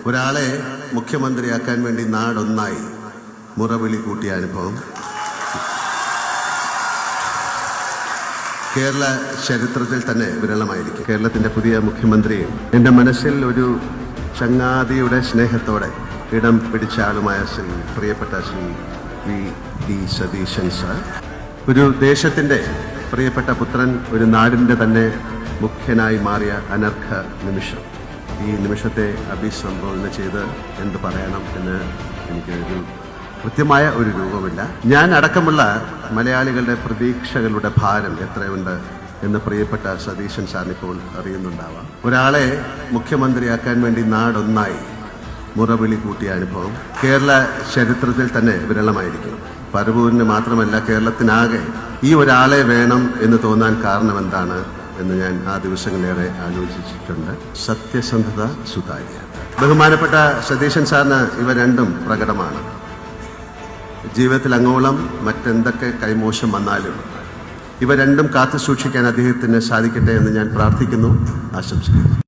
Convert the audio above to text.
ഒരാളെ മുഖ്യമന്ത്രിയാക്കാൻ വേണ്ടി നാടൊന്നായി മുറവിളി കൂട്ടിയ അനുഭവം കേരള ചരിത്രത്തിൽ തന്നെ വിരളമായിരിക്കും. കേരളത്തിന്റെ പുതിയ മുഖ്യമന്ത്രിയും എൻ്റെ മനസ്സിൽ ഒരു ചങ്ങാതിയുടെ സ്നേഹത്തോടെ ഇടം പിടിച്ച ആളുമായ പ്രിയപ്പെട്ട ശ്രീ വി സതീശൻ സാർ, ഒരു ദേശത്തിന്റെ പ്രിയപ്പെട്ട പുത്രൻ, ഒരു നാടിന്റെ തന്നെ മുഖ്യനായി മാറിയ അനർഘ നിമിഷം. ഈ നിമിഷത്തെ അഭിസംബോധന ചെയ്ത് എന്ത് പറയണം എന്ന് എനിക്കൊരു കൃത്യമായ ഒരു രൂപമില്ല. ഞാൻ അടക്കമുള്ള മലയാളികളുടെ പ്രതീക്ഷകളുടെ ഭാരം എത്രയുണ്ട് എന്ന് പ്രിയപ്പെട്ട സതീശൻ സാറിനിപ്പോൾ അറിയുന്നുണ്ടാവാം. ഒരാളെ മുഖ്യമന്ത്രിയാക്കാൻ വേണ്ടി നാടൊന്നായി മുറവിളി കൂട്ടിയ അനുഭവം കേരള ചരിത്രത്തിൽ തന്നെ വിരളമായിരിക്കും. പരവൂരിന് മാത്രമല്ല, കേരളത്തിനാകെ ഈ ഒരാളെ വേണം എന്ന് തോന്നാൻ കാരണം എന്താണ് എന്ന് ഞാൻ ആ ദിവസങ്ങളേറെ ആലോചിച്ചിട്ടുണ്ട്. സത്യസന്ധത, സുതാര്യത. ബഹുമാനപ്പെട്ട സതീശൻ സാറിന് ഇവ രണ്ടും പ്രകടമാണ്. ജീവിതത്തിൽ അങ്ങോളം മറ്റെന്തൊക്കെ കൈമോശം വന്നാലും ഇവ രണ്ടും കാത്തു സൂക്ഷിക്കാൻ അദ്ദേഹത്തിന് സാധിക്കട്ടെ എന്ന് ഞാൻ പ്രാർത്ഥിക്കുന്നു, ആശംസിക്കുന്നു.